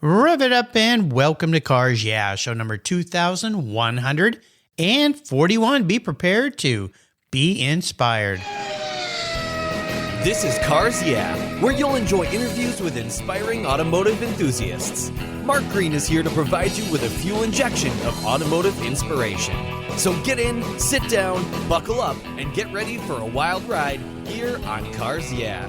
Rev it up and welcome to Cars Yeah, show number 2141. Be prepared to be inspired. This is Cars Yeah, where you'll enjoy interviews with inspiring automotive enthusiasts. Mark Green is here to provide you with a fuel injection of automotive inspiration. So get in, sit down, buckle up, and get ready for a wild ride here on Cars Yeah.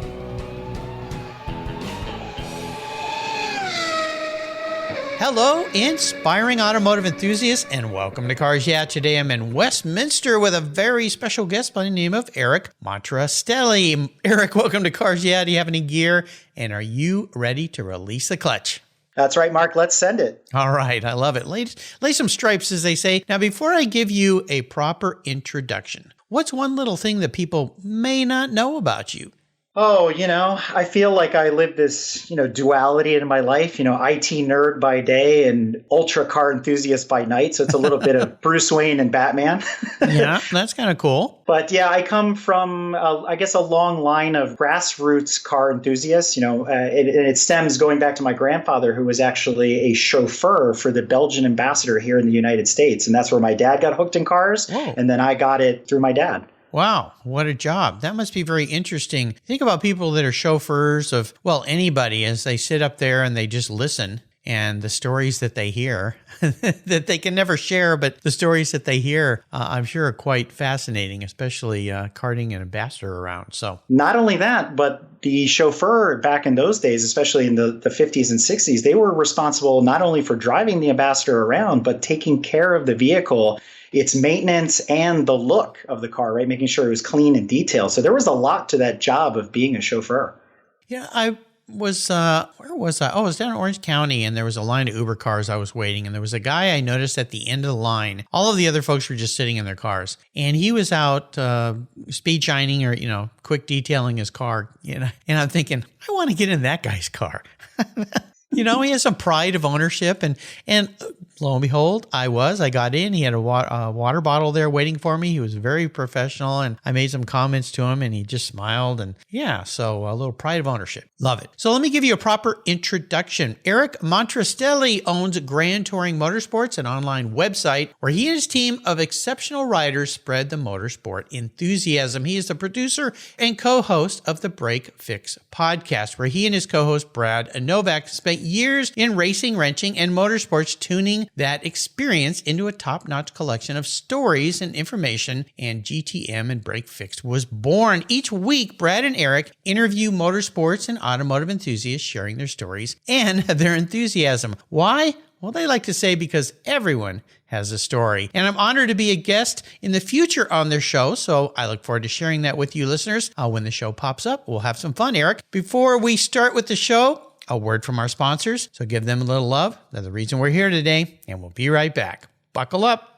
Hello, inspiring automotive enthusiasts, and welcome to Cars Yeah. Today I'm in Westminster with a very special guest by the name of Eric Monterastelli. Eric, welcome to Cars Yeah. Do you have any gear, and are you ready to release the clutch? That's right, Mark. Let's send it. All right. I love it. Lay some stripes, as they say. Now, before I give you a proper introduction, what's one little thing that people may not know about you? Oh, I feel like I live this, duality in my life, IT nerd by day and ultra car enthusiast by night. So it's a little bit of Bruce Wayne and Batman. Yeah, that's kind of cool. But yeah, I come from, a long line of grassroots car enthusiasts. It stems going back to my grandfather, who was actually a chauffeur for the Belgian ambassador here in the United States. And that's where my dad got hooked in cars. Whoa. And then I got it through my dad. Wow, what a job. That must be very interesting. Think about people that are chauffeurs of, anybody, as they sit up there and they just listen, and the stories that they hear that they can never share, but the stories that they hear, I'm sure are quite fascinating, especially carting an ambassador around. So not only that, but the chauffeur back in those days, especially in the 50s and 60s, they were responsible not only for driving the ambassador around, but taking care of the vehicle, its maintenance, and the look of the car, right? Making sure it was clean and detailed. So there was a lot to that job of being a chauffeur. Yeah, I was, where was I? Oh, I was down in Orange County, and there was a line of Uber cars I was waiting, and there was a guy I noticed at the end of the line. All of the other folks were just sitting in their cars, and he was out speed shining or, quick detailing his car, and I'm thinking, I want to get in that guy's car. He has some pride of ownership, and lo and behold, I got in. He had a water bottle there waiting for me. He was very professional, and I made some comments to him, and he just smiled, and so a little pride of ownership. Love it. So let me give you a proper introduction. Eric Monterastelli owns Grand Touring Motorsports, an online website where he and his team of exceptional riders spread the motorsport enthusiasm. He is the producer and co-host of the Break Fix podcast, where he and his co-host Brad Novak spent years in racing, wrenching, and motorsports, tuning that experience into a top-notch collection of stories and information, and GTM and Break Fix was born. Each week, Brad and Eric interview motorsports and automotive enthusiasts sharing their stories and their enthusiasm. Why? Well, they like to say because everyone has a story. And I'm honored to be a guest in the future on their show, so I look forward to sharing that with you listeners. When the show pops up, we'll have some fun, Eric. Before we start with the show, a word from our sponsors, so give them a little love. They're the reason we're here today, and we'll be right back. Buckle up.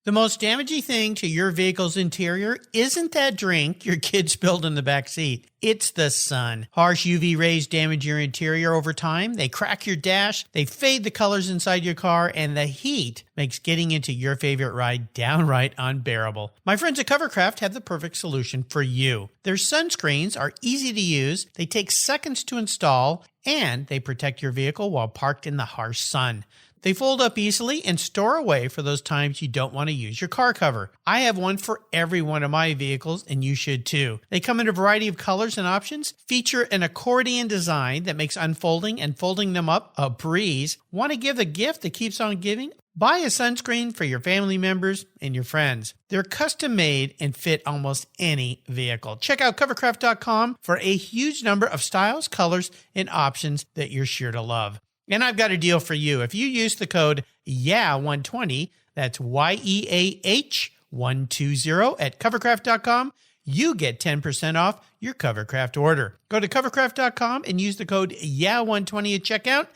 The most damaging thing to your vehicle's interior isn't that drink your kid spilled in the back seat. It's the sun. Harsh UV rays damage your interior over time. They crack your dash, they fade the colors inside your car, and the heat makes getting into your favorite ride downright unbearable. My friends at Covercraft have the perfect solution for you. Their sunscreens are easy to use, they take seconds to install, and they protect your vehicle while parked in the harsh sun. They fold up easily and store away for those times you don't want to use your car cover. I have one for every one of my vehicles, and you should too. They come in a variety of colors and options, feature an accordion design that makes unfolding and folding them up a breeze. Want to give a gift that keeps on giving? Buy a sunscreen for your family members and your friends. They're custom made and fit almost any vehicle. Check out covercraft.com for a huge number of styles, colors, and options that you're sure to love. And I've got a deal for you. If you use the code YEAH120, that's YEAH120 at covercraft.com, you get 10% off your Covercraft order. Go to covercraft.com and use the code YEAH120 at checkout,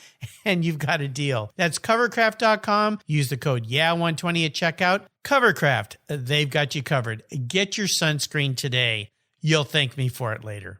and you've got a deal. That's covercraft.com. Use the code YEAH120 at checkout. Covercraft, they've got you covered. Get your sunscreen today. You'll thank me for it later.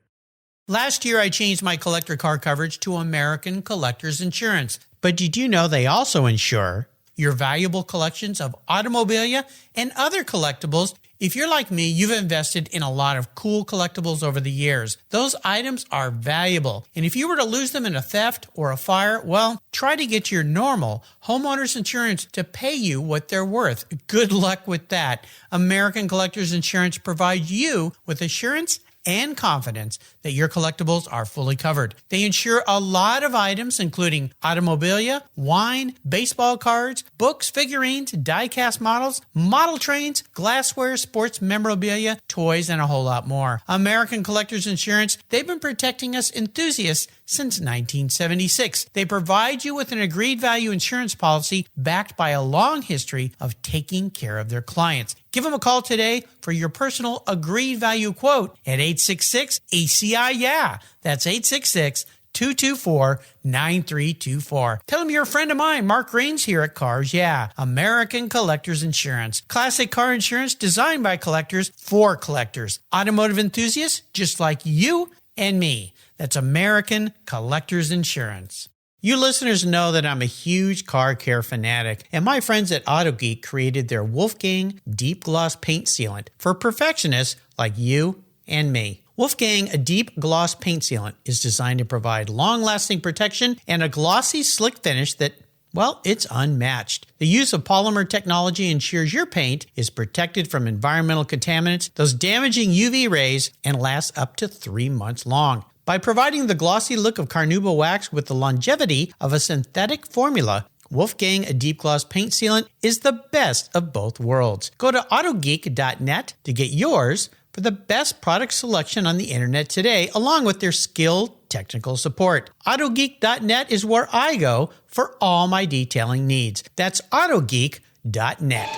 Last year, I changed my collector car coverage to American Collectors Insurance. But did you know they also insure your valuable collections of automobilia and other collectibles If you're like me, you've invested in a lot of cool collectibles over the years. Those items are valuable, and if you were to lose them in a theft or a fire, well, try to get your normal homeowner's insurance to pay you what they're worth. Good luck with that. American Collectors Insurance provides you with assurance and confidence that your collectibles are fully covered. They insure a lot of items, including automobilia, wine, baseball cards, books, figurines, die-cast models, model trains, glassware, sports memorabilia, toys, and a whole lot more. American Collectors Insurance, they've been protecting us enthusiasts since 1976. They provide you with an agreed value insurance policy backed by a long history of taking care of their clients. Give them a call today for your personal agreed value quote at 866-ACI-YEAH. That's 866-224-9324. Tell them you're a friend of mine, Mark Rains here at Cars Yeah, American Collectors Insurance. Classic car insurance designed by collectors for collectors. Automotive enthusiasts just like you and me. That's American Collectors Insurance. You listeners know that I'm a huge car care fanatic, and my friends at AutoGeek created their Wolfgang Deep Gloss Paint Sealant for perfectionists like you and me. Wolfgang Deep Gloss Paint Sealant is designed to provide long-lasting protection and a glossy, slick finish that, well, it's unmatched. The use of polymer technology ensures your paint is protected from environmental contaminants, those damaging UV rays, and lasts up to 3 months long. By providing the glossy look of carnauba wax with the longevity of a synthetic formula, Wolfgang Deep Gloss Paint Sealant is the best of both worlds. Go to autogeek.net to get yours for the best product selection on the internet today, along with their skilled technical support. Autogeek.net is where I go for all my detailing needs. That's autogeek.net.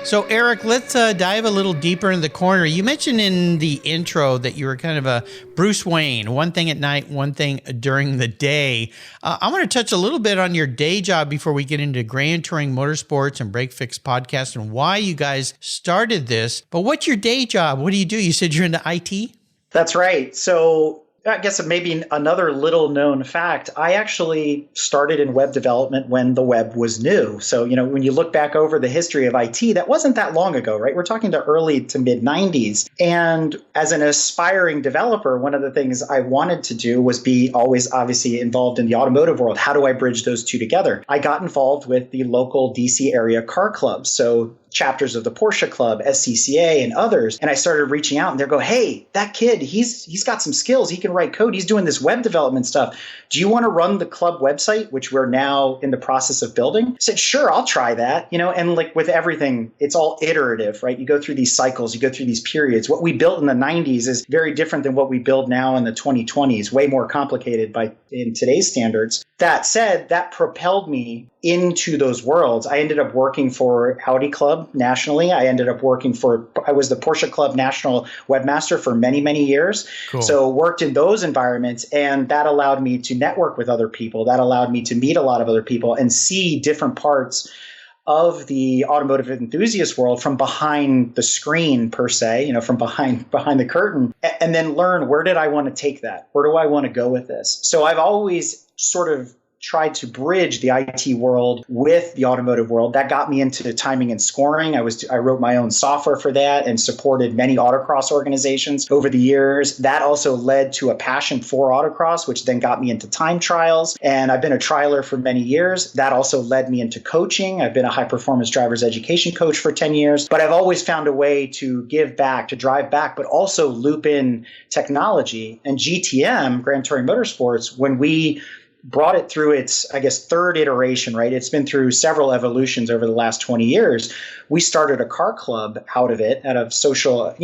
So, Eric, let's dive a little deeper in the corner. You mentioned in the intro that you were kind of a Bruce Wayne, one thing at night, one thing during the day. I want to touch a little bit on your day job before we get into Grand Touring Motorsports and Break Fix Podcast and why you guys started this. But what's your day job? What do? You said you're into IT? That's right. So I guess maybe another little known fact, I actually started in web development when the web was new. So, when you look back over the history of IT, that wasn't that long ago, right? We're talking to early to mid 90s. And as an aspiring developer, one of the things I wanted to do was be always obviously involved in the automotive world. How do I bridge those two together? I got involved with the local DC area car clubs. So chapters of the Porsche Club, SCCA, and others. And I started reaching out and they go, hey, that kid, he's got some skills. He can write code. He's doing this web development stuff. Do you want to run the club website, which we're now in the process of building? I said, sure, I'll try that. And like with everything, it's all iterative, right? You go through these cycles, you go through these periods. What we built in the 90s is very different than what we build now in the 2020s, way more complicated in today's standards. That said, that propelled me into those worlds. I ended up working for Audi Club nationally. I was the Porsche Club national webmaster for many, many years. Cool. So worked in those environments, and that allowed me to network with other people. That allowed me to meet a lot of other people and see different parts of the automotive enthusiast world from behind the screen, per se, from behind the curtain, and then learn, where did I want to take that? Where do I want to go with this? So I've always sort of tried to bridge the IT world with the automotive world. That got me into timing and scoring. I wrote my own software for that and supported many autocross organizations over the years. That also led to a passion for autocross, which then got me into time trials. And I've been a trialer for many years. That also led me into coaching. I've been a high performance driver's education coach for 10 years, but I've always found a way to give back, to drive back, but also loop in technology. And GTM, Grand Touring Motorsports, when we brought it through its, third iteration, right? It's been through several evolutions over the last 20 years. We started a car club out of it, out of a social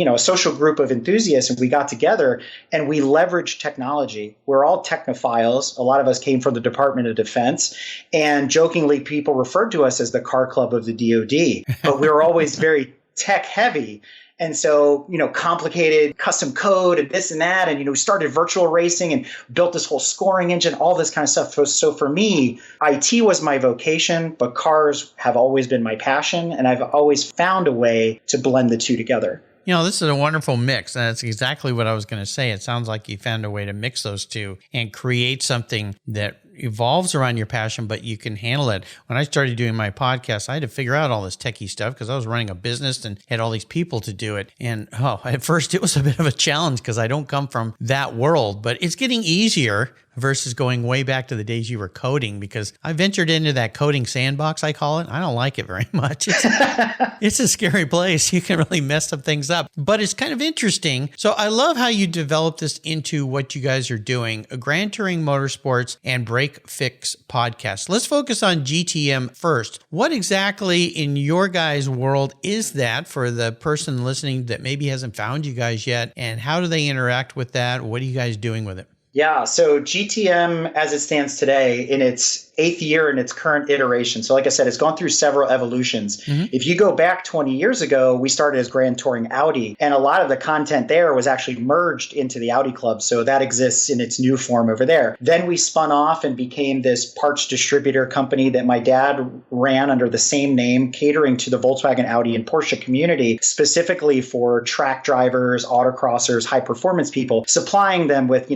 group of enthusiasts, and we got together and we leveraged technology. We're all technophiles. A lot of us came from the Department of Defense, and jokingly, people referred to us as the car club of the DoD, but we were always very tech heavy. And so, complicated custom code and this and that. And, we started virtual racing and built this whole scoring engine, all this kind of stuff. So for me, IT was my vocation, but cars have always been my passion. And I've always found a way to blend the two together. This is a wonderful mix. And that's exactly what I was going to say. It sounds like you found a way to mix those two and create something that evolves around your passion, but you can handle it. When I started doing my podcast, I had to figure out all this techie stuff because I was running a business and had all these people to do it. And at first it was a bit of a challenge because I don't come from that world, but it's getting easier versus going way back to the days you were coding, because I ventured into that coding sandbox, I call it. I don't like it very much. It's a scary place. You can really mess some things up, but it's kind of interesting. So I love how you developed this into what you guys are doing, a Grand Touring Motorsports and Break Fix podcast. Let's focus on GTM first. What exactly in your guys' world is that for the person listening that maybe hasn't found you guys yet? And how do they interact with that? What are you guys doing with it? Yeah, so GTM, as it stands today, in its 8th year in its current iteration. So like I said, it's gone through several evolutions. Mm-hmm. If you go back 20 years ago, we started as Grand Touring Audi, and a lot of the content there was actually merged into the Audi Club. So that exists in its new form over there. Then we spun off and became this parts distributor company that my dad ran under the same name, catering to the Volkswagen, Audi, and Porsche community, specifically for track drivers, autocrossers, high performance people, supplying them with,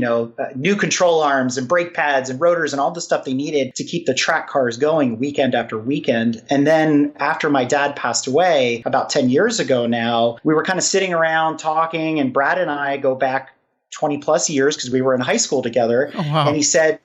new control arms and brake pads and rotors and all the stuff they needed to keep the track cars going weekend after weekend. And then after my dad passed away about 10 years ago now, we were kind of sitting around talking, and Brad and I go back 20 plus years because we were in high school together. Oh, wow. And he said,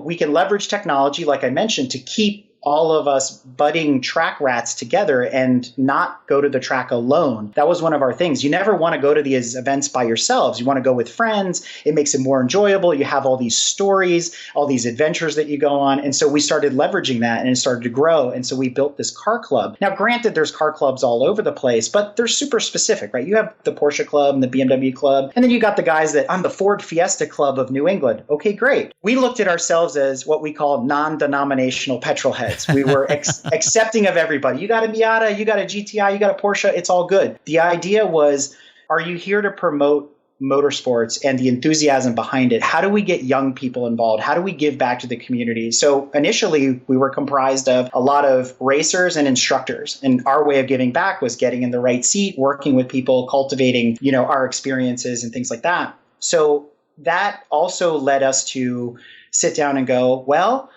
we can leverage technology, like I mentioned, to keep all of us budding track rats together and not go to the track alone. That was one of our things. You never want to go to these events by yourselves. You want to go with friends. It makes it more enjoyable. You have all these stories, all these adventures that you go on. And so we started leveraging that, and it started to grow. And so we built this car club. Now, granted, there's car clubs all over the place, but they're super specific, right? You have the Porsche Club and the BMW Club. And then you got the guys that I'm the Ford Fiesta Club of New England. Okay, great. We looked at ourselves as what we call non-denominational petrol heads. We were accepting of everybody. You got a Miata, you got a GTI, you got a Porsche. It's all good. The idea was, are you here to promote motorsports and the enthusiasm behind it? How do we get young people involved? How do we give back to the community? So initially, we were comprised of a lot of racers and instructors. And our way of giving back was getting in the right seat, working with people, cultivating, our experiences and things like that. So that also led us to sit down and go, well,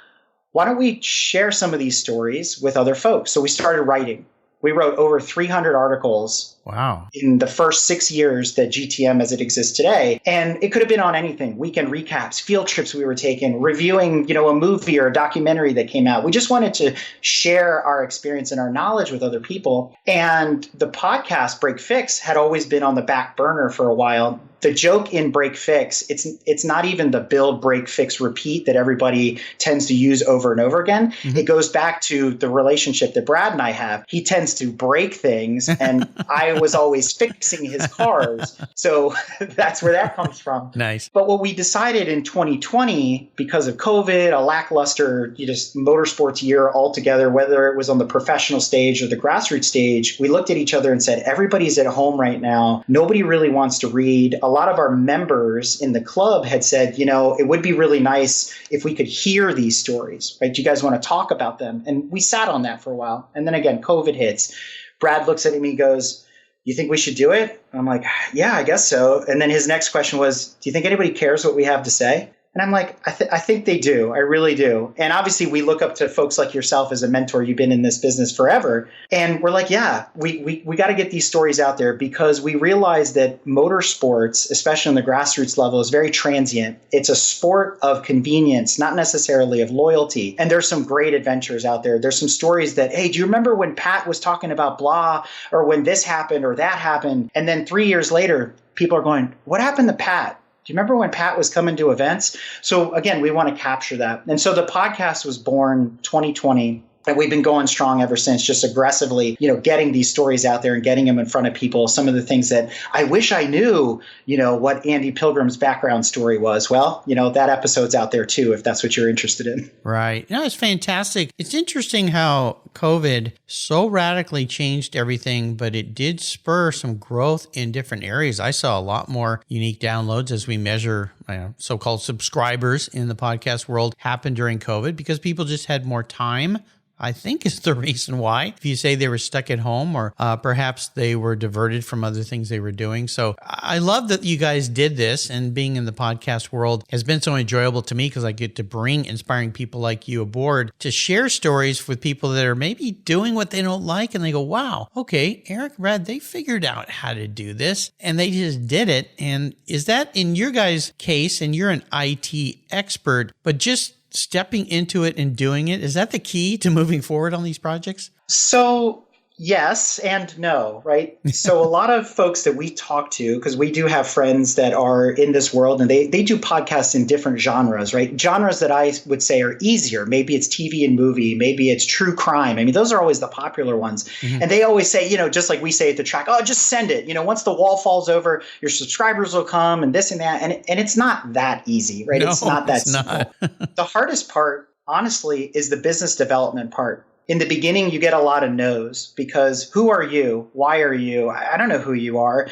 why don't we share some of these stories with other folks? So we started writing. We wrote over 300 articles. Wow. In the first 6 years that GTM as it exists today. And it could have been on anything. Weekend recaps, field trips we were taking, reviewing, a movie or a documentary that came out. We just wanted to share our experience and our knowledge with other people. And the podcast Break Fix had always been on the back burner for a while. The joke in Break Fix, it's not even the build, break, fix, repeat that everybody tends to use over and over again. Mm-hmm. It goes back to the relationship that Brad and I have. He tends to break things, and I was always fixing his cars. So that's where that comes from. Nice. But what we decided in 2020, because of COVID, a lackluster motorsports year altogether, whether it was on the professional stage or the grassroots stage, we looked at each other and said, everybody's at home right now. Nobody really wants to read. A lot of our members in the club had said, it would be really nice if we could hear these stories, right? Do you guys want to talk about them? And we sat on that for a while. And then again, COVID hits. Brad looks at me and goes, you think we should do it? I'm like, yeah, I guess so. And then his next question was, do you think anybody cares what we have to say? And I'm like, I think they do. I really do. And obviously, we look up to folks like yourself as a mentor. You've been in this business forever. And we're like, yeah, we got to get these stories out there, because we realize that motorsports, especially on the grassroots level, is very transient. It's a sport of convenience, not necessarily of loyalty. And there's some great adventures out there. There's some stories that, hey, do you remember when Pat was talking about blah, or when this happened or that happened? And then 3 years later, people are going, what happened to Pat? Do you remember when Pat was coming to events? So again, we want to capture that. And so the podcast was born 2020. And we've been going strong ever since, just aggressively, getting these stories out there and getting them in front of people. Some of the things that I wish I knew, what Andy Pilgrim's background story was. Well, that episode's out there too, if that's what you're interested in. Right. It's fantastic. It's interesting how COVID so radically changed everything, but it did spur some growth in different areas. I saw a lot more unique downloads as we measure so-called subscribers in the podcast world happened during COVID because people just had more time, I think is the reason why. If you say they were stuck at home or perhaps they were diverted from other things they were doing. So I love that you guys did this, and being in the podcast world has been so enjoyable to me because I get to bring inspiring people like you aboard to share stories with people that are maybe doing what they don't like. And they go, wow, okay, Eric, Brad, they figured out how to do this and they just did it. And is that in your guys' case, and you're an IT expert, but just stepping into it and doing it, is that the key to moving forward on these projects? So yes and no, right? So a lot of folks that we talk to, because we do have friends that are in this world and they do podcasts in different genres, right? Genres that I would say are easier. Maybe it's TV and movie, maybe it's true crime. I mean, those are always the popular ones. Mm-hmm. And they always say, just like we say at the track, oh, just send it. Once the wall falls over, your subscribers will come and this and that. And it's not that easy, right? No, it's not that simple. The hardest part, honestly, is the business development part. In the beginning, you get a lot of no's because who are you? Why are you? I don't know who you are.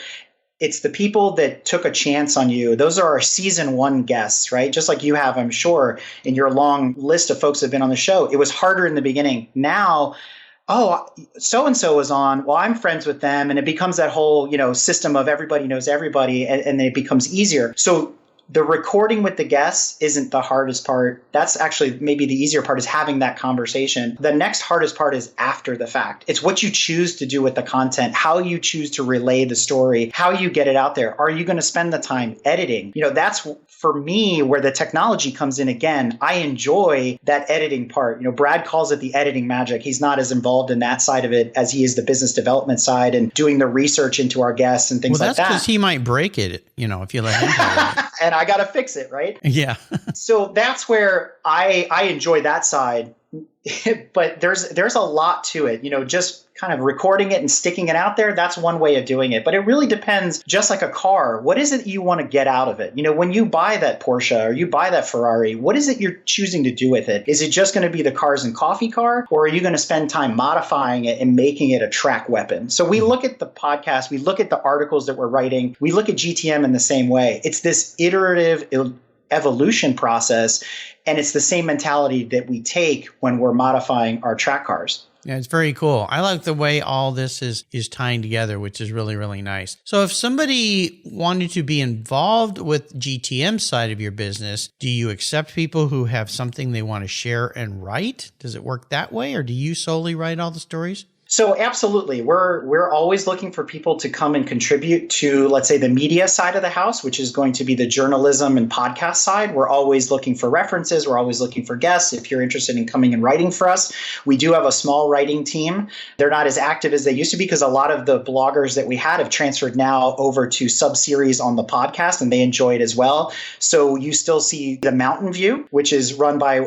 It's the people that took a chance on you. Those are our season 1 guests, right? Just like you have, I'm sure, in your long list of folks that have been on the show. It was harder in the beginning. Now, oh, so-and-so was on. Well, I'm friends with them. And it becomes that whole, system of everybody knows everybody. And it becomes easier. So the recording with the guests isn't the hardest part. That's actually maybe the easier part, is having that conversation. The next hardest part is after the fact. It's what you choose to do with the content, how you choose to relay the story, how you get it out there. Are you going to spend the time editing? That's for me where the technology comes in again. I enjoy that editing part. Brad calls it the editing magic. He's not as involved in that side of it as he is the business development side and doing the research into our guests and things like that. Well, that's because he might break it, if you let him do it. And I got to fix it, right? Yeah. So that's where I enjoy that side. But there's a lot to it, just kind of recording it and sticking it out there. That's one way of doing it. But it really depends, just like a car. What is it you want to get out of it? When you buy that Porsche or you buy that Ferrari, what is it you're choosing to do with it? Is it just going to be the cars and coffee car? Or are you going to spend time modifying it and making it a track weapon? So we look at the podcast, we look at the articles that we're writing, we look at GTM in the same way. It's this iterative evolution process. And it's the same mentality that we take when we're modifying our track cars. Yeah, it's very cool. I like the way all this is tying together, which is really, really nice. So if somebody wanted to be involved with GTM side of your business, do you accept people who have something they want to share and write? Does it work that way? Or do you solely write all the stories? So absolutely. We're always looking for people to come and contribute to, let's say, the media side of the house, which is going to be the journalism and podcast side. We're always looking for references. We're always looking for guests. If you're interested in coming and writing for us, we do have a small writing team. They're not as active as they used to be because a lot of the bloggers that we had have transferred now over to sub-series on the podcast, and they enjoy it as well. So you still see the Mountain View, which is run by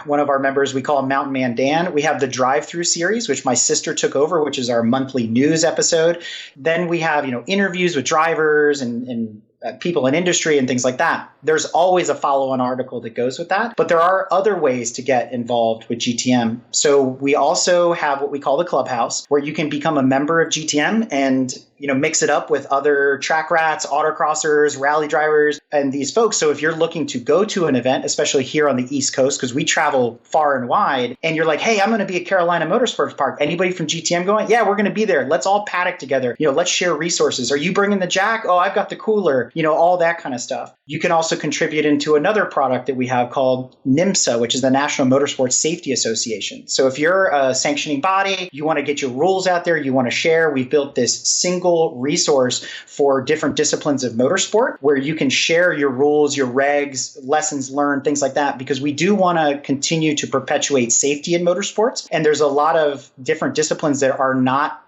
one of our members. We call him Mountain Man Dan. We have the Drive-Through series, which my sister took over, which is our monthly news episode. Then we have, interviews with drivers and people in industry and things like that. There's always a follow-on article that goes with that. But there are other ways to get involved with GTM. So we also have what we call the Clubhouse, where you can become a member of GTM and mix it up with other track rats, autocrossers, rally drivers, and these folks. So if you're looking to go to an event, especially here on the East Coast, because we travel far and wide, and you're like, hey, I'm going to be at Carolina Motorsports Park. Anybody from GTM going? Yeah, we're going to be there. Let's all paddock together. Let's share resources. Are you bringing the jack? Oh, I've got the cooler. All that kind of stuff. You can also contribute into another product that we have called NIMSA, which is the National Motorsports Safety Association. So if you're a sanctioning body, you want to get your rules out there, you want to share, we've built this single resource for different disciplines of motorsport where you can share your rules, your regs, lessons learned, things like that, because we do want to continue to perpetuate safety in motorsports. And there's a lot of different disciplines that are not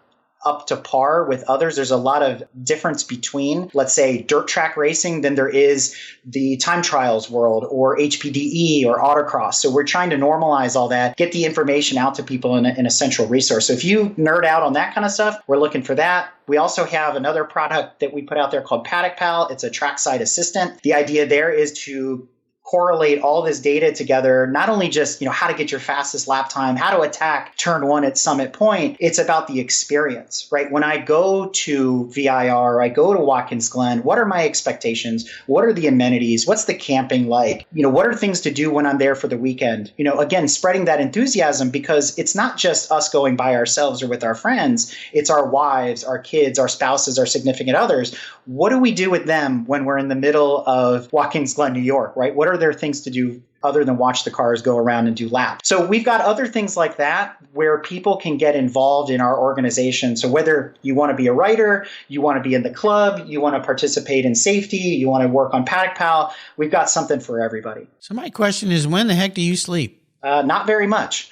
up to par with others. There's a lot of difference between, let's say, dirt track racing than there is the time trials world or HPDE or autocross. So we're trying to normalize all that, get the information out to people in a central resource. So if you nerd out on that kind of stuff, we're looking for that. We also have another product that we put out there called Paddock Pal. It's a trackside assistant. The idea there is to correlate all this data together, not only just, how to get your fastest lap time, how to attack turn one at Summit Point, it's about the experience, right? When I go to VIR, I go to Watkins Glen, what are my expectations? What are the amenities? What's the camping like? What are things to do when I'm there for the weekend? Again, spreading that enthusiasm, because it's not just us going by ourselves or with our friends. It's our wives, our kids, our spouses, our significant others. What do we do with them when we're in the middle of Watkins Glen, New York, right? What are there things to do other than watch the cars go around and do laps? So we've got other things like that where people can get involved in our organization. So whether you want to be a writer, you want to be in the club, you want to participate in safety, you want to work on Paddock Pal, we've got something for everybody. So my question is, when the heck do you sleep? Not very much.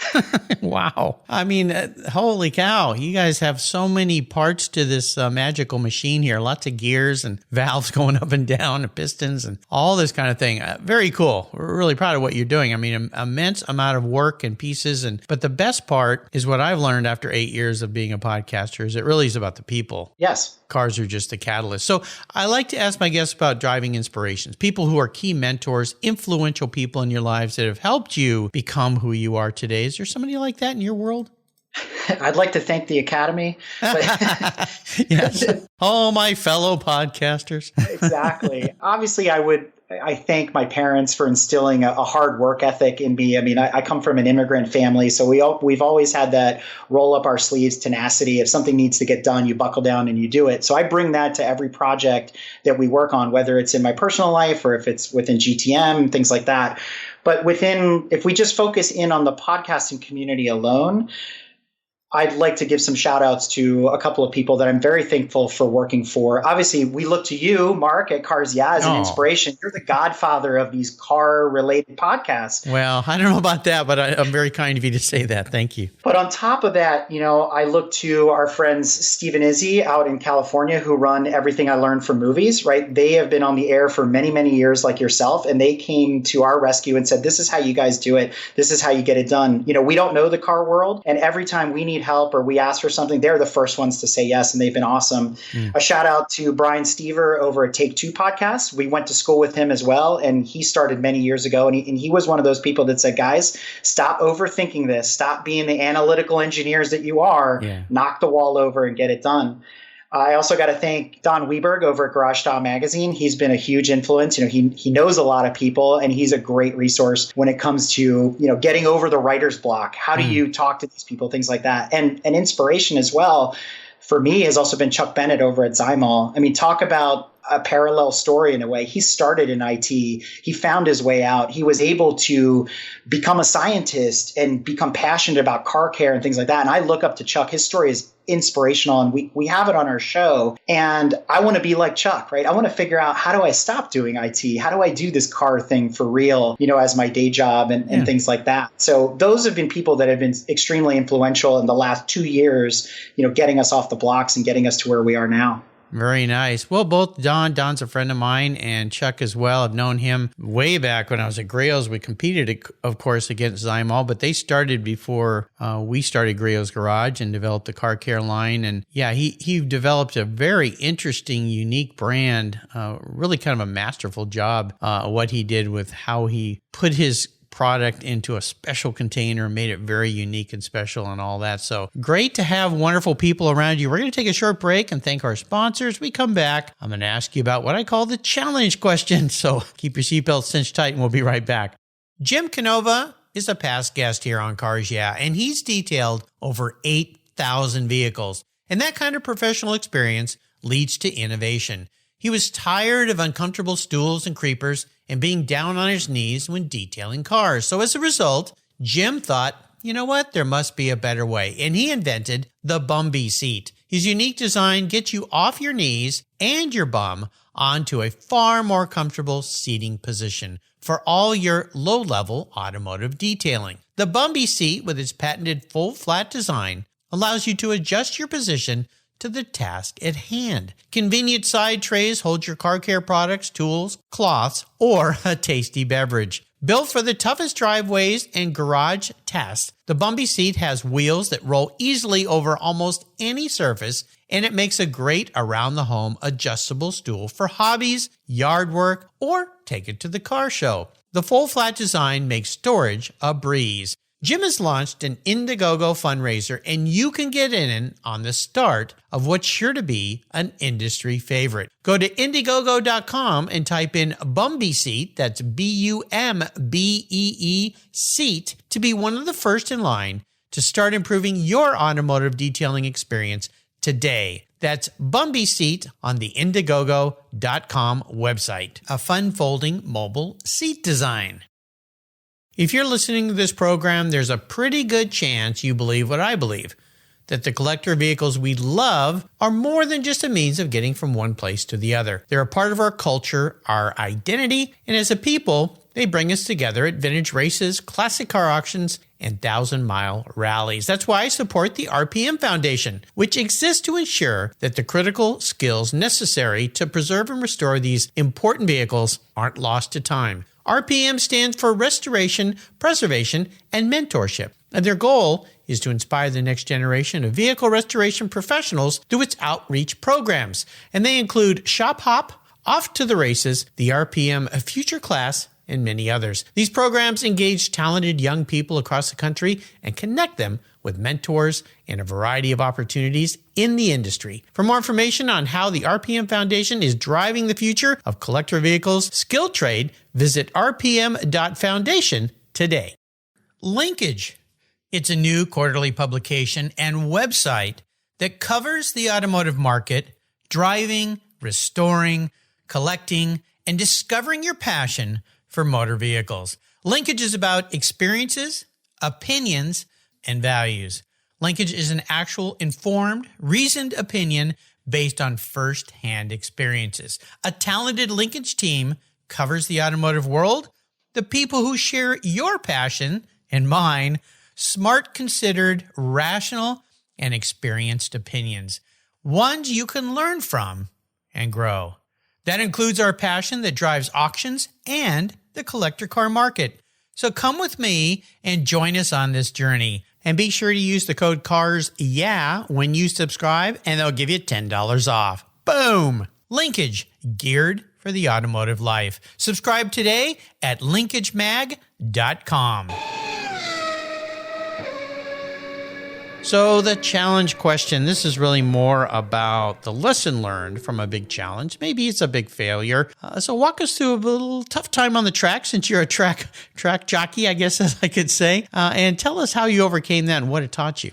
Wow. I mean, holy cow. You guys have so many parts to this magical machine here. Lots of gears and valves going up and down and pistons and all this kind of thing. Very cool. We're really proud of what you're doing. I mean, an immense amount of work and pieces. But the best part is what I've learned after 8 years of being a podcaster is it really is about the people. Yes. Cars are just the catalyst. So I like to ask my guests about driving inspirations, people who are key mentors, influential people in your lives that have helped you become who you are today. Is there somebody like that in your world? I'd like to thank the Academy. Yes. Oh, my fellow podcasters. Exactly. Obviously, I thank my parents for instilling a hard work ethic in me. I mean, I come from an immigrant family, so we've always had that roll up our sleeves tenacity. If something needs to get done, you buckle down and you do it. So I bring that to every project that we work on, whether it's in my personal life or if it's within GTM, things like that. But if we just focus in on the podcasting community alone, I'd like to give some shout outs to a couple of people that I'm very thankful for working for. Obviously, we look to you, Mark, at Cars Yeah, as an inspiration. You're the godfather of these car-related podcasts. Well, I don't know about that, but I'm very kind of you to say that. Thank you. But on top of that, I look to our friends Steve and Izzy out in California who run Everything I Learned from Movies, right? They have been on the air for many, many years like yourself, and they came to our rescue and said, this is how you guys do it. This is how you get it done. We don't know the car world, and every time we need help or we ask for something, they're the first ones to say yes, and they've been awesome. A shout out to Brian Stever over at Take Two Podcast. We went to school with him as well, and he started many years ago, and he was one of those people that said, guys, stop overthinking this. Stop being the analytical engineers that you are. Yeah. Knock the wall over and get it done. I also got to thank Don Weberg over at Garage Style Magazine. He's been a huge influence. He knows a lot of people, and he's a great resource when it comes to, getting over the writer's block. How do you talk to these people, things like that. And an inspiration as well for me has also been Chuck Bennett over at Zymol. I mean, talk about a parallel story in a way. He started in IT. He found his way out. He was able to become a scientist and become passionate about car care and things like that. And I look up to Chuck. His story is inspirational, and we have it on our show. And I want to be like Chuck, right? I want to figure out, how do I stop doing IT? How do I do this car thing for real, as my day job and things like that. So those have been people that have been extremely influential in the last 2 years, getting us off the blocks and getting us to where we are now. Very nice. Well, both Don's a friend of mine, and Chuck as well. I've known him way back when I was at Grails. We competed, of course, against Zymol, but they started before we started Grails Garage and developed the car care line. And yeah, he developed a very interesting, unique brand, really kind of a masterful job, what he did with how he put his product into a special container, made it very unique and special and all that. So great to have wonderful people around you. We're going to take a short break and thank our sponsors. We come back, I'm going to ask you about what I call the challenge question. So keep your seatbelt cinched tight and we'll be right back. Jim Canova is a past guest here on Cars Yeah, and he's detailed over 8,000 vehicles. And that kind of professional experience leads to innovation. He was tired of uncomfortable stools and creepers and being down on his knees when detailing cars. So as a result, Jim thought, you know what, there must be a better way. And he invented the Bumby seat. His unique design gets you off your knees and your bum onto a far more comfortable seating position for all your low-level automotive detailing. The Bumby seat, with its patented full flat design, allows you to adjust your position to the task at hand. Convenient side trays hold your car care products, tools, cloths, or a tasty beverage. Built for the toughest driveways and garage tasks, the Bumby seat has wheels that roll easily over almost any surface, and it makes a great around-the-home adjustable stool for hobbies, yard work, or take it to the car show. The full flat design makes storage a breeze. Jim has launched an Indiegogo fundraiser, and you can get in on the start of what's sure to be an industry favorite. Go to Indiegogo.com and type in Bumby Seat, that's BUMBEE Seat, to be one of the first in line to start improving your automotive detailing experience today. That's Bumby Seat on the Indiegogo.com website. A fun folding mobile seat design. If you're listening to this program, there's a pretty good chance you believe what I believe, that the collector vehicles we love are more than just a means of getting from one place to the other. They're a part of our culture, our identity, and as a people, they bring us together at vintage races, classic car auctions, and 1,000-mile rallies. That's why I support the RPM Foundation, which exists to ensure that the critical skills necessary to preserve and restore these important vehicles aren't lost to time. RPM stands for Restoration, Preservation, and Mentorship, and their goal is to inspire the next generation of vehicle restoration professionals through its outreach programs. And they include Shop Hop, Off to the Races, the RPM Future Class, and many others. These programs engage talented young people across the country and connect them with mentors and a variety of opportunities in the industry. For more information on how the RPM Foundation is driving the future of collector vehicles skill trade, visit rpm.foundation today. Linkage. It's a new quarterly publication and website that covers the automotive market, driving, restoring, collecting, and discovering your passion for motor vehicles. Linkage is about experiences, opinions, and values. Linkage is an actual informed, reasoned opinion based on first-hand experiences. A talented linkage team covers the automotive world, the people who share your passion and mine, smart, considered, rational, and experienced opinions, ones you can learn from and grow. That includes our passion that drives auctions and the collector car market. So come with me and join us on this journey. And be sure to use the code CARSYEAH when you subscribe, and they'll give you $10 off. Boom! Linkage, geared for the automotive life. Subscribe today at linkagemag.com. So the challenge question, this is really more about the lesson learned from a big challenge. Maybe it's a big failure. So walk us through a little tough time on the track, since you're a track jockey, I guess, as I could say, and tell us how you overcame that and what it taught you.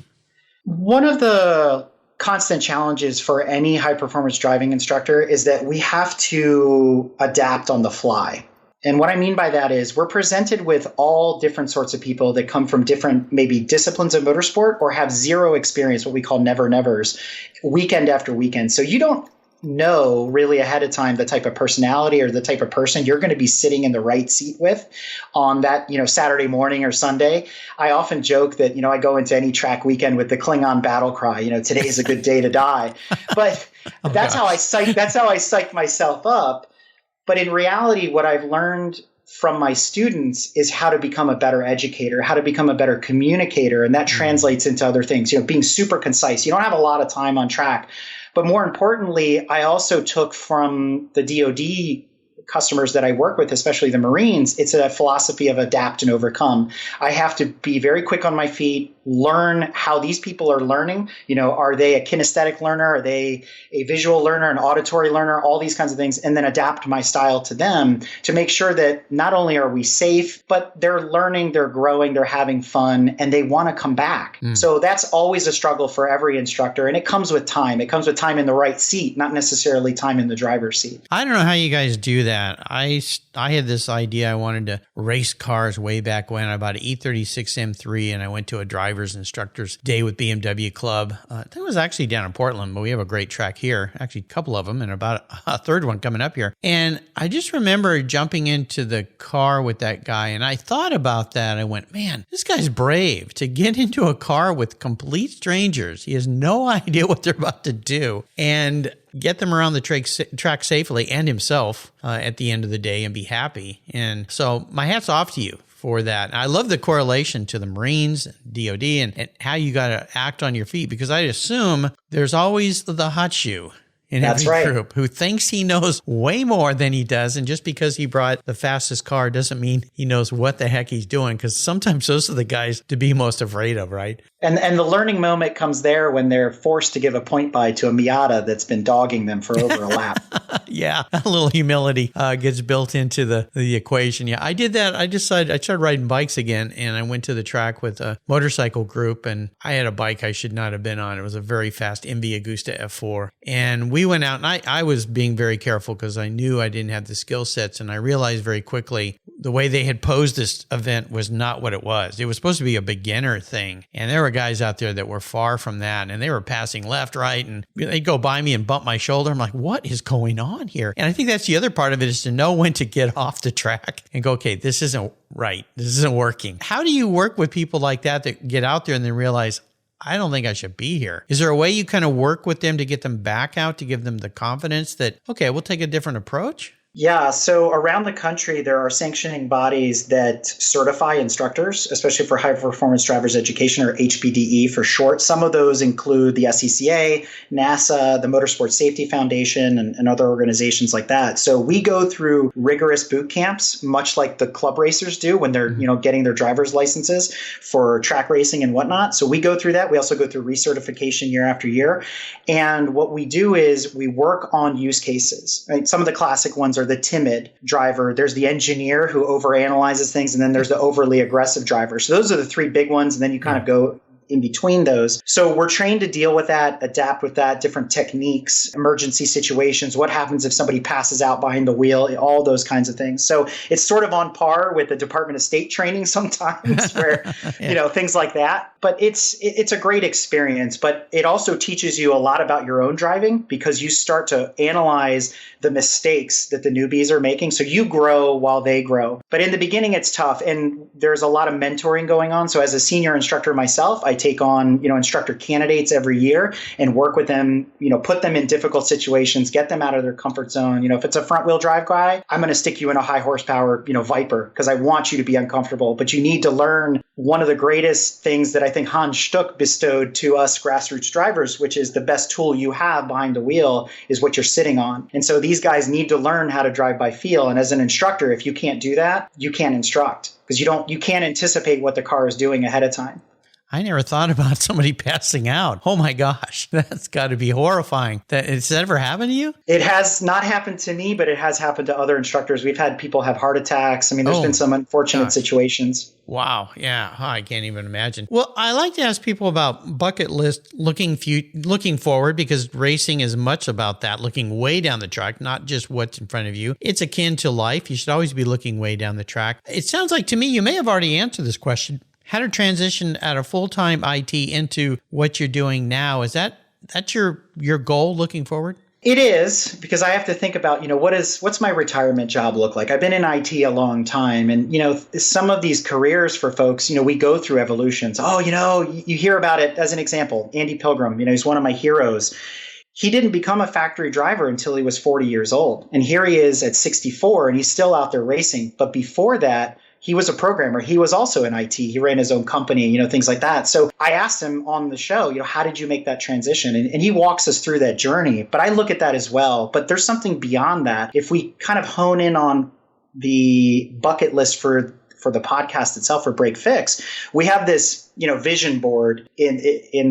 One of the constant challenges for any high-performance driving instructor is that we have to adapt on the fly. And what I mean by that is we're presented with all different sorts of people that come from different maybe disciplines of motorsport or have zero experience, what we call never-nevers, weekend after weekend. So you don't know really ahead of time the type of personality or the type of person you're going to be sitting in the right seat with on that, Saturday morning or Sunday. I often joke that, I go into any track weekend with the Klingon battle cry, today's a good day to die. But that's how I psych myself up. But in reality, what I've learned from my students is how to become a better educator, how to become a better communicator. And that translates into other things, being super concise. You don't have a lot of time on track. But more importantly, I also took from the DoD customers that I work with, especially the Marines, it's a philosophy of adapt and overcome. I have to be very quick on my feet, learn how these people are learning. Are they a kinesthetic learner? Are they a visual learner, an auditory learner, all these kinds of things, and then adapt my style to them to make sure that not only are we safe, but they're learning, they're growing, they're having fun, and they want to come back. So that's always a struggle for every instructor, and it comes with time. It comes with time in the right seat, not necessarily time in the driver's seat. I don't know how you guys do that. I had this idea. I wanted to race cars way back when. I bought an E36 M3 and I went to a driver's instructor's day with BMW Club. That was actually down in Portland, but we have a great track here. Actually, a couple of them and about a third one coming up here. And I just remember jumping into the car with that guy and I thought about that. I went, man, this guy's brave to get into a car with complete strangers. He has no idea what they're about to do. And get them around the track safely and himself at the end of the day and be happy. And so my hat's off to you for that. I love the correlation to the Marines, DOD, and how you got to act on your feet, because I assume there's always the hot shoe in That's every right. group who thinks he knows way more than he does. And just because he brought the fastest car doesn't mean he knows what the heck he's doing, because sometimes those are the guys to be most afraid of, right? And the learning moment comes there when they're forced to give a point buy to a Miata that's been dogging them for over a lap. Yeah, a little humility gets built into the equation. Yeah, I did that. I started riding bikes again, and I went to the track with a motorcycle group, and I had a bike I should not have been on. It was a very fast MV Agusta F4. And we went out, and I was being very careful because I knew I didn't have the skill sets, and I realized very quickly the way they had posed this event was not what it was. It was supposed to be a beginner thing, and there were guys out there that were far from that, and they were passing left, right, and they'd go by me and bump my shoulder. I'm like, what is going on here? And I think that's the other part of it, is to know when to get off the track and go, okay, this isn't right. This isn't working. How do you work with people like that get out there and then realize, I don't think I should be here? Is there a way you kind of work with them to get them back out, to give them the confidence that, okay, we'll take a different approach? Yeah, so around the country, there are sanctioning bodies that certify instructors, especially for high performance drivers education, or HPDE for short. Some of those include the SCCA, NASA, the Motorsport Safety Foundation, and other organizations like that. So we go through rigorous boot camps, much like the club racers do when they're getting their driver's licenses for track racing and whatnot. So we go through that. We also go through recertification year after year. And what we do is we work on use cases. Right? Some of the classic ones are the timid driver. There's the engineer who overanalyzes things, and then there's the overly aggressive driver. So those are the three big ones, and then you kind of go in between those. So we're trained to deal with that, adapt with that, different techniques, emergency situations, what happens if somebody passes out behind the wheel, all those kinds of things. So it's sort of on par with the Department of State training sometimes, where, things like that. But it's a great experience, but it also teaches you a lot about your own driving, because you start to analyze the mistakes that the newbies are making. So you grow while they grow. But in the beginning, it's tough. And there's a lot of mentoring going on. So as a senior instructor myself, I take on, instructor candidates every year and work with them, put them in difficult situations, get them out of their comfort zone. If it's a front wheel drive guy, I'm going to stick you in a high horsepower, Viper, because I want you to be uncomfortable. But you need to learn one of the greatest things that I think Hans Stuck bestowed to us grassroots drivers, which is the best tool you have behind the wheel is what you're sitting on. And so these guys need to learn how to drive by feel. And as an instructor, if you can't do that, you can't instruct, because you can't anticipate what the car is doing ahead of time. I never thought about somebody passing out. Oh my gosh, that's got to be horrifying. Has that ever happened to you? It has not happened to me, but it has happened to other instructors. We've had people have heart attacks. I mean, there's been some unfortunate situations. Wow. Yeah. I can't even imagine. Well, I like to ask people about bucket list looking forward, because racing is much about that, looking way down the track, not just what's in front of you. It's akin to life. You should always be looking way down the track. It sounds like to me, you may have already answered this question. How to transition out of full-time IT into what you're doing now. Is that's your goal looking forward? It is, because I have to think about, what's my retirement job look like? I've been in IT a long time, and, some of these careers for folks, we go through evolutions. Oh, you hear about it as an example. Andy Pilgrim, he's one of my heroes. He didn't become a factory driver until he was 40 years old. And here he is at 64, and he's still out there racing. But before that, he was a programmer. He was also in IT. He ran his own company, things like that. So I asked him on the show, how did you make that transition? And he walks us through that journey. But I look at that as well. But there's something beyond that. If we kind of hone in on the bucket list for the podcast itself, for Break Fix, we have this, vision board in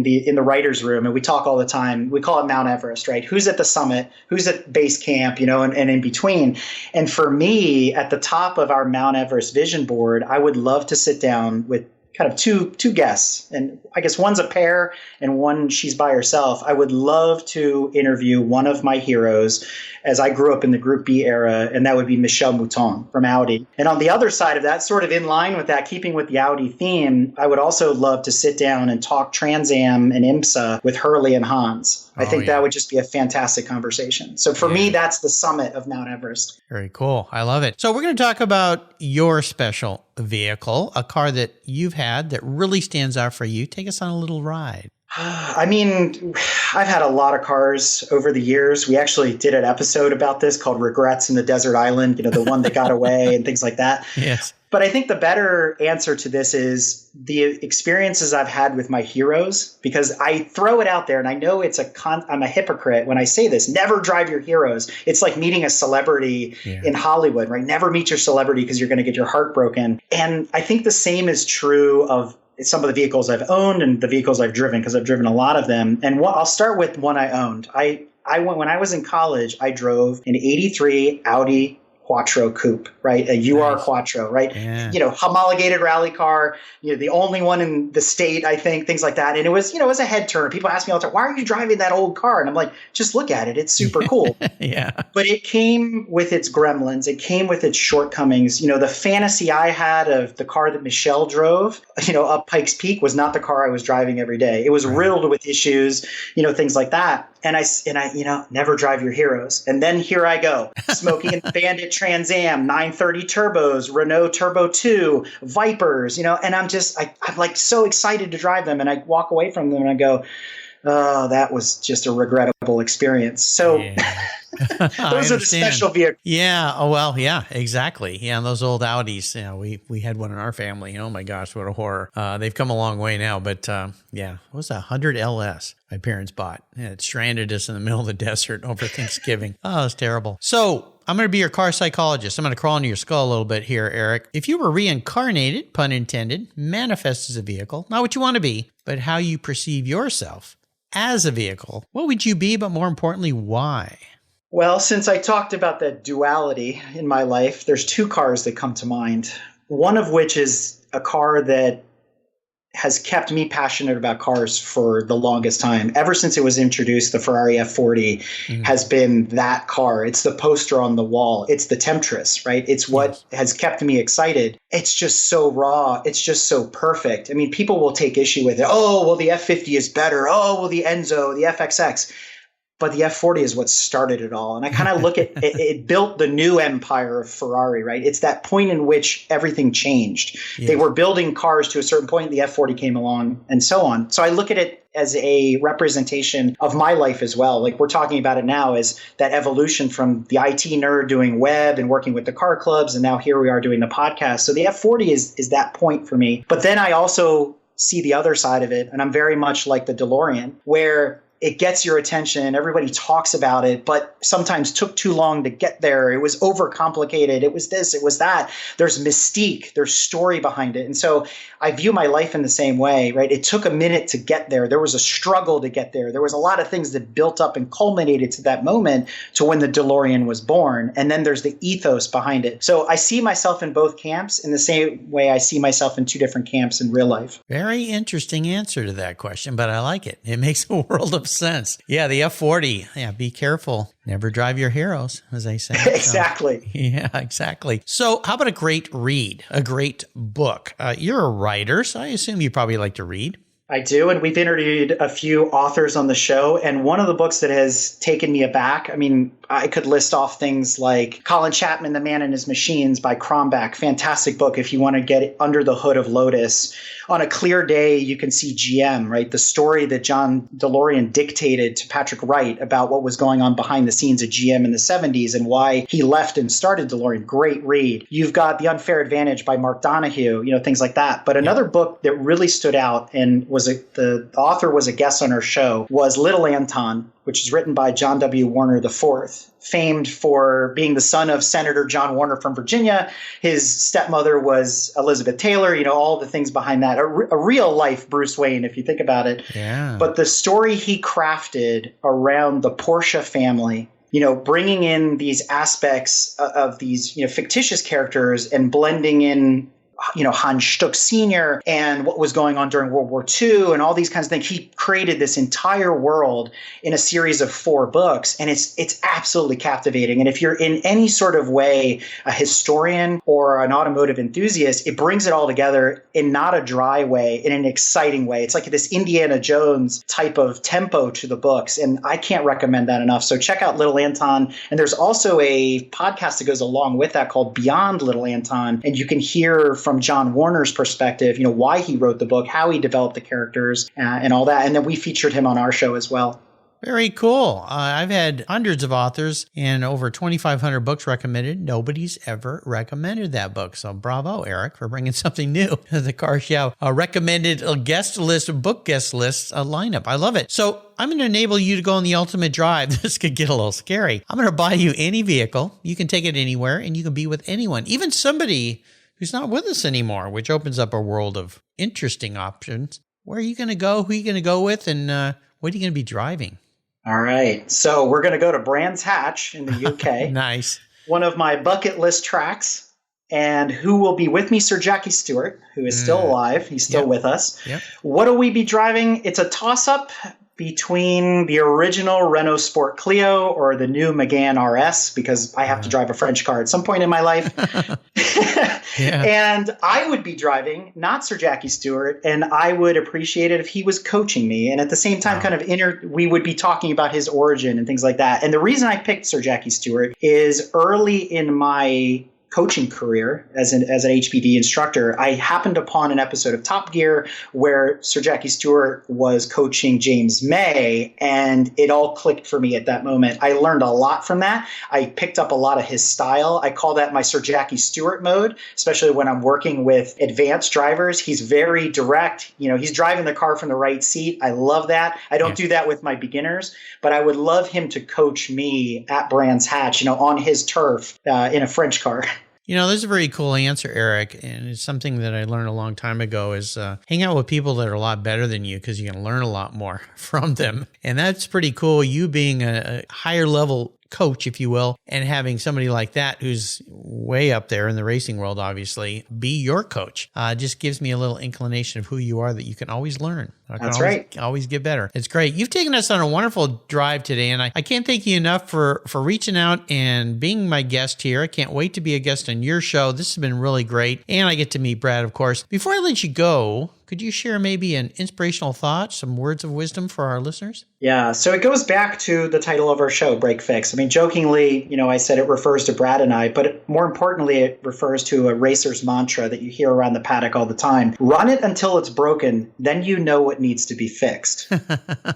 the writer's room, and we talk all the time. We call it Mount Everest, right? Who's at the summit? Who's at base camp? And in between. And for me, at the top of our Mount Everest vision board, I would love to sit down with kind of two guests, and I guess one's a pair and one she's by herself. I would love to interview one of my heroes as I grew up in the Group B era, and that would be Michel Mouton from Audi. And on the other side of that, sort of in line with that, keeping with the Audi theme, I would also love to sit down and talk Trans Am and IMSA with Hurley and Hans. I think that would just be a fantastic conversation. So for me, that's the summit of Mount Everest. Very cool. I love it. So we're going to talk about your special vehicle, a car that you've had that really stands out for you. Take us on a little ride. I mean, I've had a lot of cars over the years. We actually did an episode about this called Regrets in the Desert Island, the one that got away and things like that. Yes. But I think the better answer to this is the experiences I've had with my heroes, because I throw it out there and I know I'm a hypocrite when I say this, never drive your heroes. It's like meeting a celebrity in Hollywood, right? Never meet your celebrity because you're going to get your heart broken. And I think the same is true of some of the vehicles I've owned and the vehicles I've driven, because I've driven a lot of them. And I'll start with one I owned. When I was in college, I drove an 83 Audi Quattro Coupe, right? A UR Quattro, right? Yeah. Homologated rally car, the only one in the state, I think, things like that. And it was, it was a head turn. People ask me all the time, why are you driving that old car? And I'm like, just look at it. It's super cool. Yeah. But it came with its gremlins. It came with its shortcomings. The fantasy I had of the car that Michelle drove, up Pikes Peak was not the car I was driving every day. It was riddled with issues, things like that. And I, never drive your heroes. And then here I go, smoking in Bandit Trans Am, 930 turbos, Renault Turbo 2, Vipers, and I'm like so excited to drive them. And I walk away from them and I go, oh, that was just a regrettable experience. So those are the special vehicles. Yeah. Oh, well, yeah, exactly. Yeah. And those old Audis, we had one in our family. Oh my gosh, what a horror. They've come a long way now, but it was a 100 LS my parents bought. It stranded us in the middle of the desert over Thanksgiving. Oh, it was terrible. So I'm going to be your car psychologist. I'm going to crawl into your skull a little bit here, Eric. If you were reincarnated, pun intended, manifest as a vehicle, not what you want to be, but how you perceive yourself as a vehicle, what would you be, but more importantly, why? Well, since I talked about that duality in my life, there's two cars that come to mind. One of which is a car that has kept me passionate about cars for the longest time. Ever since it was introduced, the Ferrari F40 has been that car. It's the poster on the wall. It's the temptress, right? It's what has kept me excited. It's just so raw. It's just so perfect. I mean, people will take issue with it. Oh, well, the F50 is better. Oh, well, the Enzo, the FXX. But the F40 is what started it all. And I kind of look at it, it built the new empire of Ferrari, right? It's that point in which everything changed. Yeah. They were building cars to a certain point. The F40 came along and so on. So I look at it as a representation of my life as well. Like we're talking about it now as that evolution from the IT nerd doing web and working with the car clubs. And now here we are doing the podcast. So the F40 is that point for me. But then I also see the other side of it. And I'm very much like the DeLorean, where it gets your attention. Everybody talks about it, but sometimes took too long to get there. It was overcomplicated. It was this, it was that. There's mystique, there's story behind it. And so I view my life in the same way, right? It took a minute to get there. There was a struggle to get there. There was a lot of things that built up and culminated to that moment to when the DeLorean was born. And then there's the ethos behind it. So I see myself in both camps in the same way I see myself in two different camps in real life. Very interesting answer to that question, but I like it. It makes a world of sense. Yeah, the F40. Yeah, be careful. Never drive your heroes, as they say. Exactly. So, yeah, exactly. So how about a great read, a great book? You're a writer, so I assume you probably like to read. I do. And we've interviewed a few authors on the show. And one of the books that has taken me aback, I mean, I could list off things like Colin Chapman, The Man and His Machines by Cromback. Fantastic book if you want to get under the hood of Lotus. On a Clear Day, you can see GM, right? The story that John DeLorean dictated to Patrick Wright about what was going on behind the scenes at GM in the 70s and why he left and started DeLorean. Great read. You've got The Unfair Advantage by Mark Donohue, things like that. But another book that really stood out and the author was a guest on our show was Little Anton, which is written by John W. Warner IV, famed for being the son of Senator John Warner from Virginia. His stepmother was Elizabeth Taylor, all the things behind that. A real life Bruce Wayne, if you think about it. Yeah. But the story he crafted around the Porsche family, bringing in these aspects of these, fictitious characters and blending in Hans Stuck Sr. and what was going on during World War II and all these kinds of things. He created this entire world in a series of 4 books, and it's absolutely captivating. And if you're in any sort of way a historian or an automotive enthusiast, it brings it all together in not a dry way, in an exciting way. It's like this Indiana Jones type of tempo to the books, and I can't recommend that enough. So check out Little Anton. And there's also a podcast that goes along with that called Beyond Little Anton, and you can hear from John Warner's perspective, why he wrote the book, how he developed the characters and all that. And then we featured him on our show as well. Very cool. I've had hundreds of authors and over 2,500 books recommended. Nobody's ever recommended that book. So bravo, Eric, for bringing something new to the Cars Yeah recommended guest list, book guest list lineup. I love it. So I'm going to enable you to go on the ultimate drive. This could get a little scary. I'm going to buy you any vehicle. You can take it anywhere and you can be with anyone, even somebody who's not with us anymore, which opens up a world of interesting options. Where are you going to go? Who are you going to go with? And what are you going to be driving? All right. So we're going to go to Brands Hatch in the UK. Nice. One of my bucket list tracks. And who will be with me? Sir Jackie Stewart, who is still alive. He's still with us. Yep. What will we be driving? It's a toss-up between the original Renault Sport Clio or the new Megane RS, because I have to drive a French car at some point in my life. And I would be driving, not Sir Jackie Stewart, and I would appreciate it if he was coaching me. And at the same time, we would be talking about his origin and things like that. And the reason I picked Sir Jackie Stewart is early in my coaching career as an HPD instructor, I happened upon an episode of Top Gear where Sir Jackie Stewart was coaching James May, and it all clicked for me at that moment. I learned a lot from that. I picked up a lot of his style. I call that my Sir Jackie Stewart mode, especially when I'm working with advanced drivers. He's very direct. He's driving the car from the right seat. I love that. I don't do that with my beginners, but I would love him to coach me at Brands Hatch, on his turf in a French car. This is a very cool answer, Eric, and it's something that I learned a long time ago is hang out with people that are a lot better than you because you can learn a lot more from them. And that's pretty cool, you being a higher level coach, if you will, and having somebody like that who's way up there in the racing world, obviously, be your coach. Just gives me a little inclination of who you are that you can always learn. That's right. Always get better. It's great. You've taken us on a wonderful drive today, and I can't thank you enough for reaching out and being my guest here. I can't wait to be a guest on your show. This has been really great, and I get to meet Brad, of course. Before I let you go, could you share maybe an inspirational thought, some words of wisdom for our listeners? Yeah, so it goes back to the title of our show, Break Fix. I mean, jokingly, I said it refers to Brad and I, but more importantly, it refers to a racer's mantra that you hear around the paddock all the time. Run it until it's broken, then you know what needs to be fixed.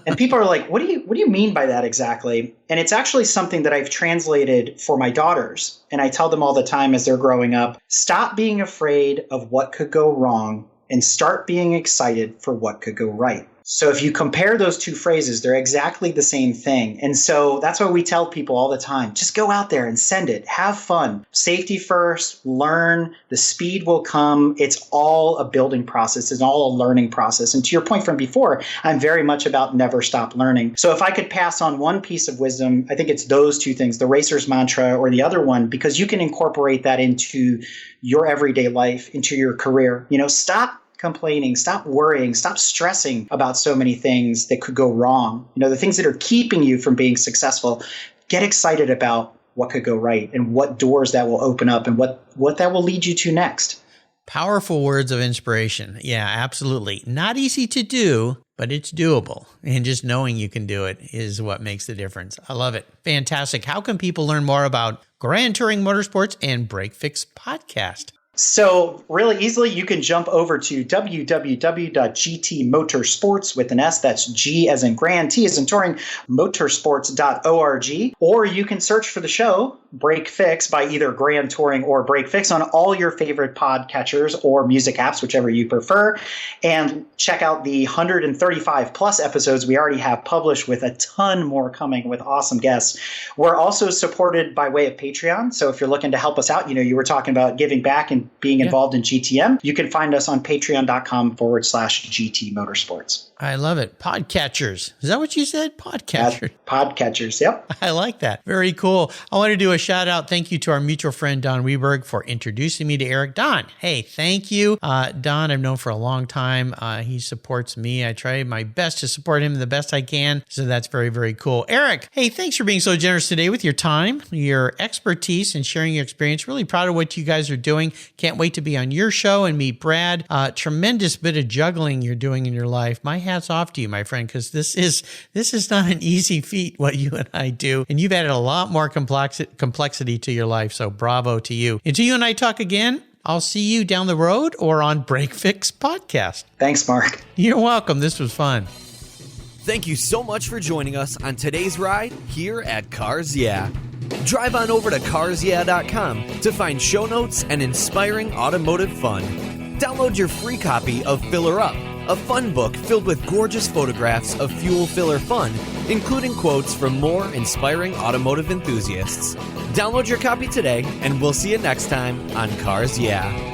And people are like, what do you mean by that exactly? And it's actually something that I've translated for my daughters. And I tell them all the time as they're growing up, stop being afraid of what could go wrong and start being excited for what could go right. So if you compare those two phrases, they're exactly the same thing. And so that's why we tell people all the time, just go out there and send it. Have fun. Safety first, learn. The speed will come. It's all a building process. It's all a learning process. And to your point from before, I'm very much about never stop learning. So if I could pass on one piece of wisdom, I think it's those two things, the racer's mantra or the other one, because you can incorporate that into your everyday life, into your career. Stop complaining, stop worrying, stop stressing about so many things that could go wrong. The things that are keeping you from being successful. Get excited about what could go right and what doors that will open up and what that will lead you to next. Powerful words of inspiration. Yeah, absolutely. Not easy to do, but it's doable. And just knowing you can do it is what makes the difference. I love it. Fantastic. How can people learn more about Grand Touring Motorsports and Break Fix Podcast? So really easily, you can jump over to www.gtmotorsports with an S. That's G as in grand, T as in touring, motorsports.org. Or you can search for the show, Break Fix, by either Grand Touring or Break Fix on all your favorite podcatchers or music apps, whichever you prefer. And check out the 135 plus episodes we already have published, with a ton more coming with awesome guests. We're also supported by way of Patreon. So if you're looking to help us out, you were talking about giving back and being involved in GTM, you can find us on patreon.com/GT Motorsports. I love it. Podcatchers. Is that what you said? Podcatchers. Podcatchers. Yep. I like that. Very cool. I want to do a shout out. Thank you to our mutual friend, Don Weberg, for introducing me to Eric. Don, hey, thank you. Don, I've known for a long time. He supports me. I try my best to support him the best I can. So that's very, very cool. Eric, hey, thanks for being so generous today with your time, your expertise, and sharing your experience. Really proud of what you guys are doing. Can't wait to be on your show and meet Brad. Tremendous bit of juggling you're doing in your life. My hat's off to you, my friend, because this is not an easy feat, what you and I do. And you've added a lot more complexity to your life. So bravo to you. Until you and I talk again, I'll see you down the road or on Break Fix Podcast. Thanks, Mark. You're welcome. This was fun. Thank you so much for joining us on today's ride here at Cars Yeah. Drive on over to carsyeah.com to find show notes and inspiring automotive fun. Download your free copy of Filler Up, a fun book filled with gorgeous photographs of fuel filler fun, including quotes from more inspiring automotive enthusiasts. Download your copy today, and we'll see you next time on Cars Yeah.